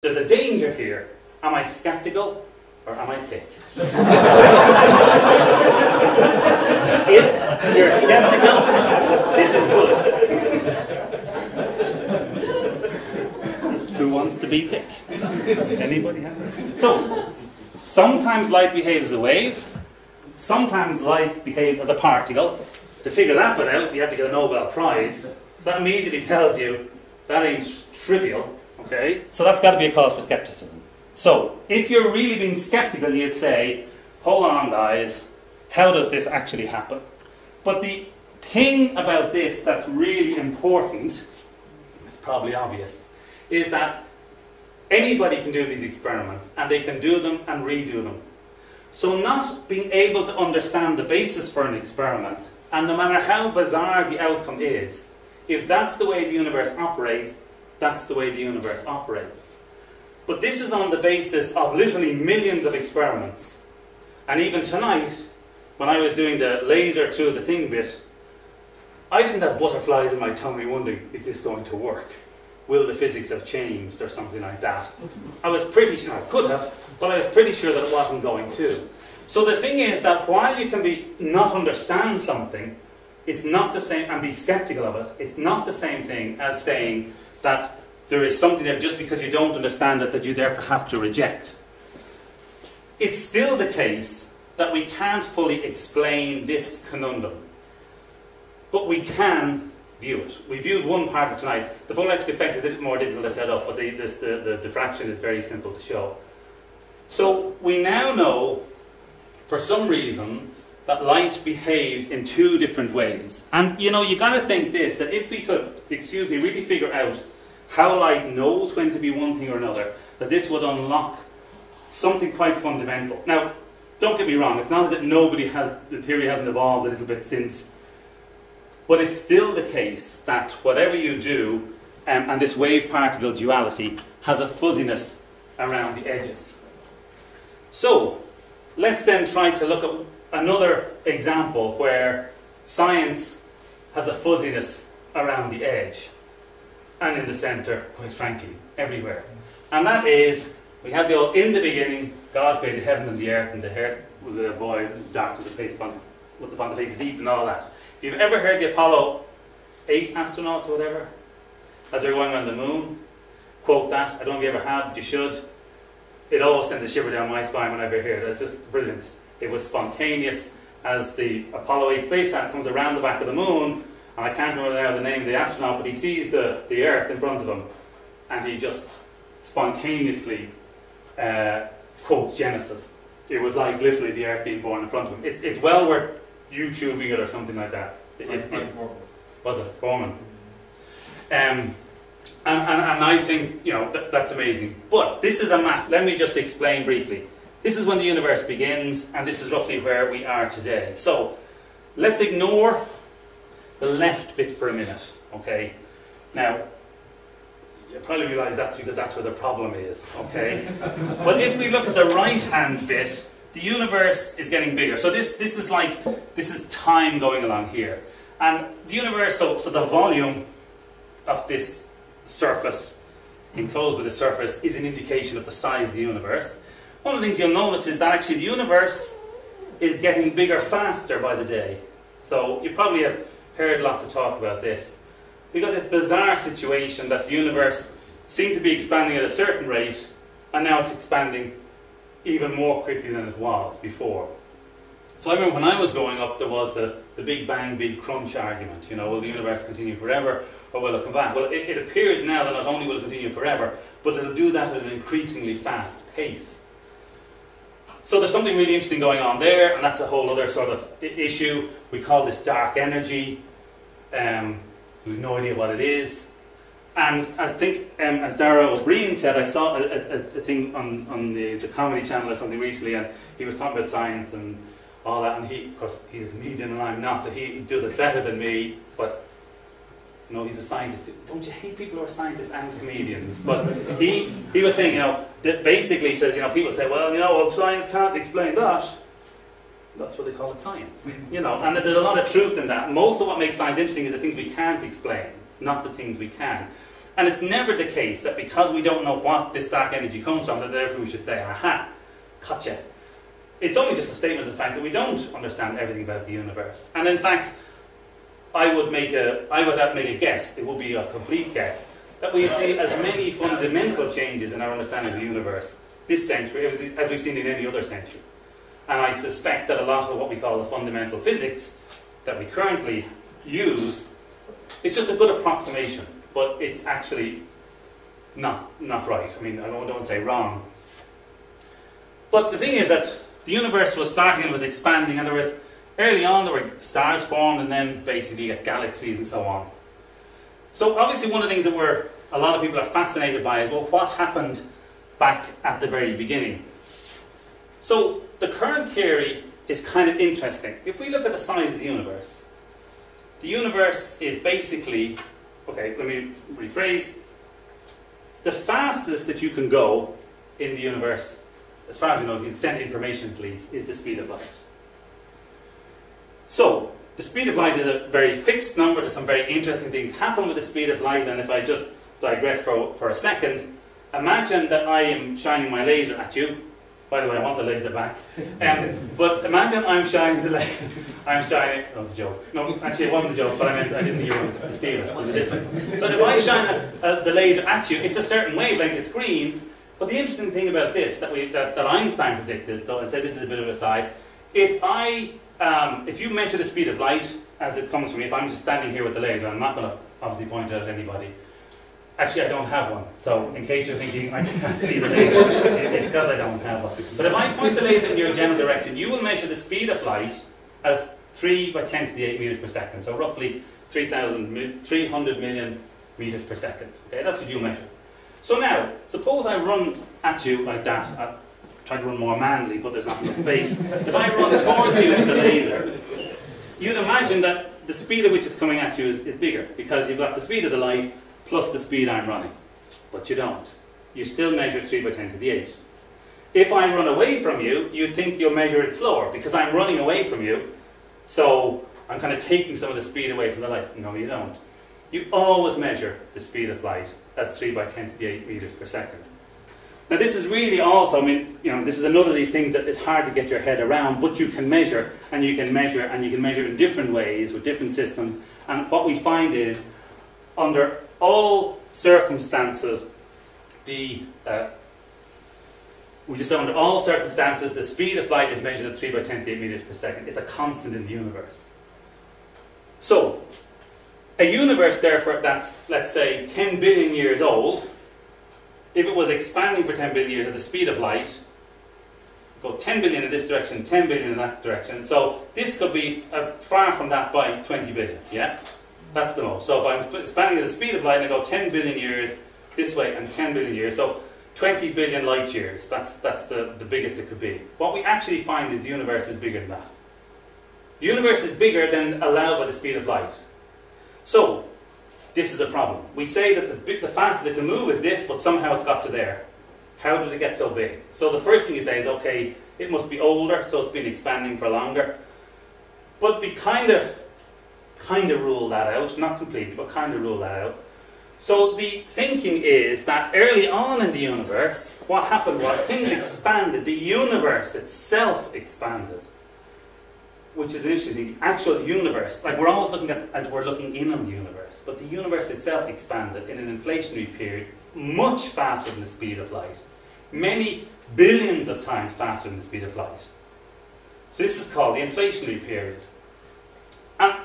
There's a danger here. Am I skeptical or am I thick? If you're skeptical, this is good. Who wants to be thick? Anybody have that? So, sometimes light behaves as a wave, sometimes light behaves as a particle. To figure that bit out, you have to get a Nobel Prize. So that immediately tells you that ain't trivial. Okay? So that's got to be a cause for skepticism. So, if you're really being skeptical, you'd say, hold on guys, how does this actually happen? But the thing about this that's really important, it's probably obvious, is that anybody can do these experiments, and they can do them and redo them. So not being able to understand the basis for an experiment, and no matter how bizarre the outcome is, if that's the way the universe operates, that's the way the universe operates. But this is on the basis of literally millions of experiments. And even tonight, when I was doing the laser through the thing bit, I didn't have butterflies in my tummy wondering, is this going to work? Will the physics have changed or something like that? I was pretty sure, I could have, but I was pretty sure that it wasn't going to. So the thing is that while you can not understand something, it's not the same, and be skeptical of it, it's not the same thing as saying that there is something that just because you don't understand it that you therefore have to reject. It's still the case that we can't fully explain this conundrum, but we can view it. We viewed one part of it tonight. The photoelectric effect is a little more difficult to set up, but the diffraction is very simple to show. So we now know, for some reason, that light behaves in two different ways. And you know, you got to think this, that if we could, excuse me, really figure out how light knows when to be one thing or another, that this would unlock something quite fundamental. Now, don't get me wrong, it's not as if the theory hasn't evolved a little bit since, but it's still the case that whatever you do, and this wave-particle duality has a fuzziness around the edges. So, let's then try to look at another example where science has a fuzziness around the edge. And in the centre, quite frankly, everywhere. And that is, we have the old, in the beginning, God created heaven and the earth was a void, dark was the face upon the face of deep and all that. If you've ever heard the Apollo 8 astronauts or whatever, as they're going around the moon, quote that, I don't know if you ever have, but you should. It always sends a shiver down my spine when I ever hear it. It's just brilliant. It was spontaneous as the Apollo 8 spacecraft comes around the back of the moon, and I can't remember now the name of the astronaut, but he sees the Earth in front of him, and he just spontaneously quotes Genesis. It was like literally the Earth being born in front of him. It's well worth YouTubing it or something like that. Was it? Borman. And I think, you know, that's amazing. But this is a map. Let me just explain briefly. This is when the universe begins, and this is roughly where we are today. So, let's ignore the left bit for a minute, okay? Now, you probably realise that's because that's where the problem is, okay? But if we look at the right-hand bit, the universe is getting bigger. So this is time going along here. And the universe, so the volume of this surface, enclosed with the surface, is an indication of the size of the universe. One of the things you'll notice is that actually the universe is getting bigger faster by the day. So you probably have heard lots of talk about this. We've got this bizarre situation that the universe seemed to be expanding at a certain rate, and now it's expanding even more quickly than it was before. So I remember when I was growing up, there was the Big Bang, Big Crunch argument. You know, will the universe continue forever, or will it come back? Well, it appears now that not only will it continue forever, but it'll do that at an increasingly fast pace. So there's something really interesting going on there, and that's a whole other sort of issue. We call this dark energy. We have no idea what it is. And I think, as Dara O'Brien said, I saw a thing on the Comedy Channel or something recently, and he was talking about science and all that, and he, of course, he's a comedian and I'm not, so he does it better than me, but you know, he's a scientist. Don't you hate people who are scientists and comedians? But he was saying, you know, that basically says, you know, people say, well, you know, well, science can't explain that. That's what they call it, science. You know, and there's a lot of truth in that. Most of what makes science interesting is the things we can't explain, not the things we can. And it's never the case that because we don't know what this dark energy comes from, that therefore we should say, aha, gotcha. It's only just a statement of the fact that we don't understand everything about the universe. And in fact, I would make a guess, it would be a complete guess, that we see as many fundamental changes in our understanding of the universe this century as we've seen in any other century. And I suspect that a lot of what we call the fundamental physics that we currently use is just a good approximation, but it's actually not right. I mean, I don't want to say wrong. But the thing is that the universe was starting and was expanding, and there was, early on there were stars formed, and then basically you get galaxies and so on. So obviously one of the things that a lot of people are fascinated by is, well, what happened back at the very beginning? So the current theory is kind of interesting. If we look at the size of the universe is basically, okay, let me rephrase, the fastest that you can go in the universe, as far as we know, you can send information at least, is the speed of light. So, the speed of light is a very fixed number. There's some very interesting things happen with the speed of light, and if I just digress for a second, imagine that I am shining my laser at you. By the way, I want the laser back. But imagine I'm shining the laser. That was a joke. No, actually it wasn't a joke, but I didn't hear it to steal it. There's a difference. So if I shine the laser at you, it's a certain wavelength, it's green. But the interesting thing about this, that Einstein predicted, so I said this is a bit of an aside, if you measure the speed of light as it comes from me, if I'm just standing here with the laser, I'm not going to obviously point it at anybody. Actually, I don't have one, so in case you're thinking I can't see the laser, it's because I don't have one. But if I point the laser in your general direction, you will measure the speed of light as 3 × 10⁸ meters per second, so roughly 300 million meters per second. Okay, that's what you measure. So now, suppose I run at you like that. I'll try to run more manually, but there's not enough space. If I run towards you with the laser, you'd imagine that the speed at which it's coming at you is bigger, because you've got the speed of the light plus the speed I'm running. But you don't. You still measure 3 × 10⁸. If I run away from you, you'd think you'll measure it slower, because I'm running away from you, so I'm kind of taking some of the speed away from the light. No, you don't. You always measure the speed of light as 3 × 10⁸ meters per second. Now this is really also, this is another of these things that is hard to get your head around, but you can measure, and you can measure, and you can measure in different ways with different systems. And what we find is, under all circumstances, under all circumstances, the speed of light is measured at 3 × 10⁸ meters per second. It's a constant in the universe. So, a universe, therefore, that's, let's say, 10 billion years old, if it was expanding for 10 billion years at the speed of light, go 10 billion in this direction, 10 billion in that direction, so this could be far from that by 20 billion, yeah? That's the most. So if I'm expanding at the speed of light and I go 10 billion years this way and 10 billion years, so 20 billion light years, that's the biggest it could be. What we actually find is the universe is bigger than that. The universe is bigger than allowed by the speed of light. So, this is a problem. We say that the fastest it can move is this, but somehow it's got to there. How did it get so big? So the first thing you say is, okay, it must be older, so it's been expanding for longer. But we kind of rule that out, not completely, but kind of rule that out. So the thinking is that early on in the universe, what happened was things expanded, the universe itself expanded. Which is an interesting thing, the actual universe, like we're always looking at as we're looking in on the universe, but the universe itself expanded in an inflationary period much faster than the speed of light. Many billions of times faster than the speed of light. So this is called the inflationary period. And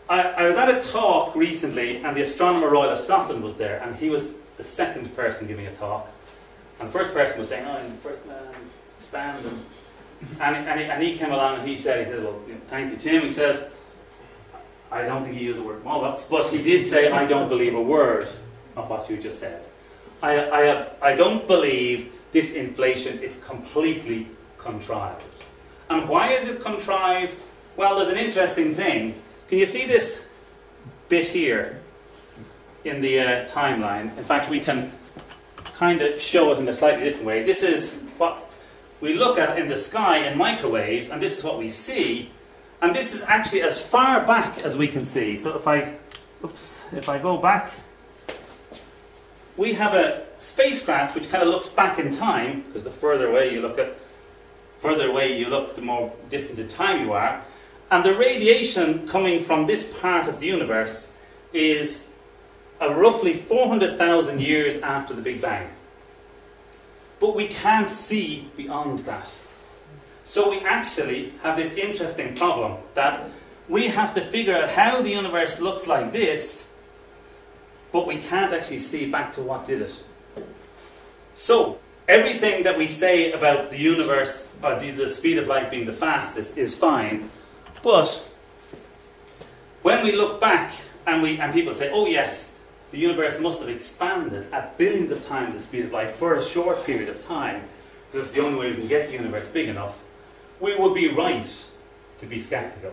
I was at a talk recently, and the Astronomer Royal of Scotland was there, and he was the second person giving a talk. And the first person was saying, oh, he's the first man, expand them. And he came along and he said, well, thank you, Tim. He says, I don't think he used the word Molochs, but he did say, I don't believe a word of what you just said. I don't believe this inflation is completely contrived. And why is it contrived? Well, there's an interesting thing. Can you see this bit here in the timeline? In fact, we can kind of show it in a slightly different way. This is what we look at in the sky in microwaves, and this is what we see, and this is actually as far back as we can see. So if I go back we have a spacecraft which kind of looks back in time, because the further away you look, the more distant in time you are. And the radiation coming from this part of the universe is roughly 400,000 years after the Big Bang. But we can't see beyond that. So we actually have this interesting problem that we have to figure out how the universe looks like this, but we can't actually see back to what did it. So everything that we say about the universe, or the speed of light being the fastest, is fine. But when we look back and people say, oh yes, the universe must have expanded at billions of times the speed of light for a short period of time, because it's the only way we can get the universe big enough, we would be right to be skeptical.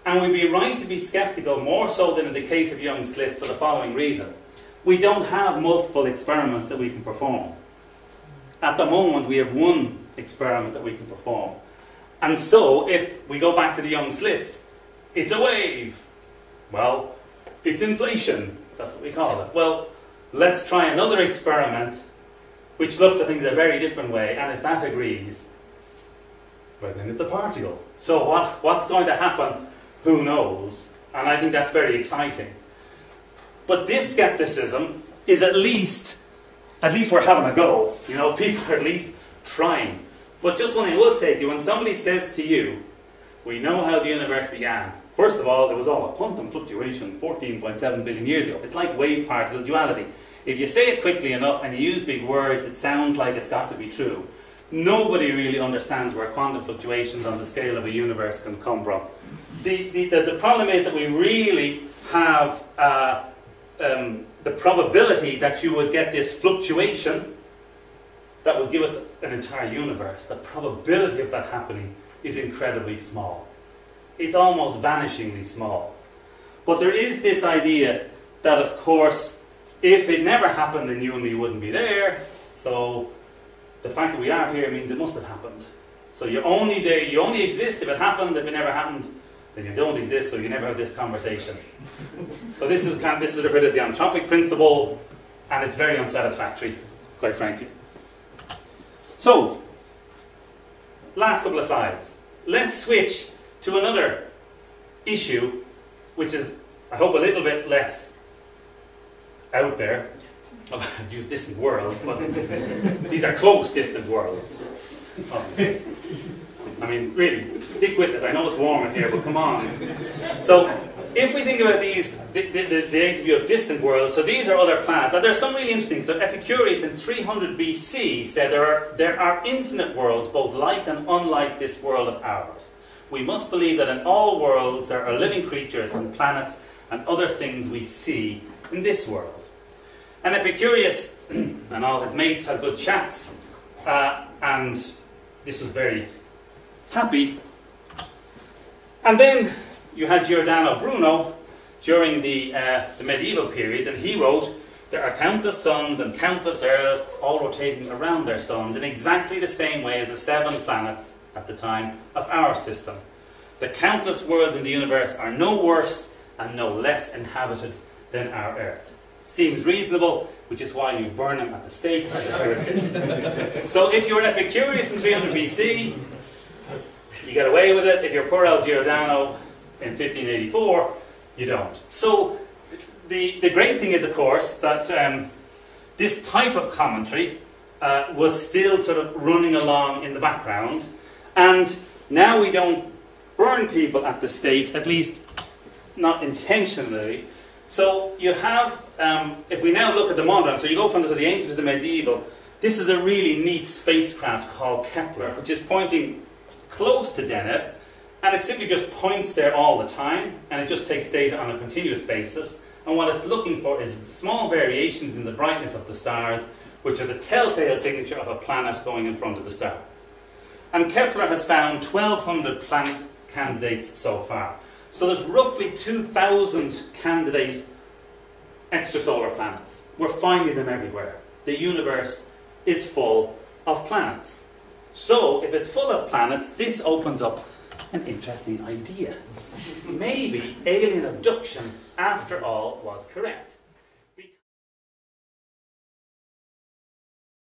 And we'd be right to be skeptical more so than in the case of young slits for the following reason. We don't have multiple experiments that we can perform. At the moment we have one experiment that we can perform. And so if we go back to the young slits, it's a wave. Well, it's inflation. That's what we call it. Well, let's try another experiment which looks at things a very different way, and if that agrees, well, then it's a particle. So what's going to happen? Who knows? And I think that's very exciting. But this skepticism is at least we're having a go. You know, people are at least trying. But just one thing I will say to you, when somebody says to you, we know how the universe began. First of all, it was all a quantum fluctuation 14.7 billion years ago. It's like wave-particle duality. If you say it quickly enough and you use big words, it sounds like it's got to be true. Nobody really understands where quantum fluctuations on the scale of a universe can come from. The problem is that we really have the probability that you would get this fluctuation that would give us an entire universe. The probability of that happening is incredibly small. It's almost vanishingly small. But there is this idea that, of course, if it never happened, then you and me wouldn't be there. So the fact that we are here means it must have happened. So you're only there, you only exist if it happened. If it never happened, then you don't exist, so you never have this conversation. So this is referred as the anthropic principle, and it's very unsatisfactory, quite frankly. So, last couple of slides. Let's switch to another issue, which is, I hope, a little bit less out there. Well, I've used distant worlds, but these are close distant worlds. I mean, really, stick with it. I know it's warm in here, but come on. So, if we think about these, the interview of distant worlds, so these are other planets, and there's some really interesting stuff. Epicurus in 300 BC said there are infinite worlds, both like and unlike this world of ours. We must believe that in all worlds there are living creatures and planets and other things we see in this world. And Epicurus and all his mates had good chats, and this was very happy. And then you had Giordano Bruno during the medieval periods, and he wrote, there are countless suns and countless earths all rotating around their suns in exactly the same way as the 7 planets at the time of our system. The countless worlds in the universe are no worse and no less inhabited than our Earth. Seems reasonable, which is why you burn him at the stake as a heretic. So if you're an Epicurus in 300 BC, you get away with it. If you're poor old Giordano in 1584, you don't. So the great thing is, of course, that this type of commentary was still sort of running along in the background, and now we don't burn people at the stake, at least not intentionally. So you have, if we now look at the modern, so you go from the ancient to the medieval, this is a really neat spacecraft called Kepler, which is pointing close to Deneb, and it simply just points there all the time, and it just takes data on a continuous basis, and what it's looking for is small variations in the brightness of the stars, which are the telltale signature of a planet going in front of the star. And Kepler has found 1,200 planet candidates so far. So there's roughly 2,000 candidate extrasolar planets. We're finding them everywhere. The universe is full of planets. So if it's full of planets, this opens up an interesting idea. Maybe alien abduction, after all, was correct.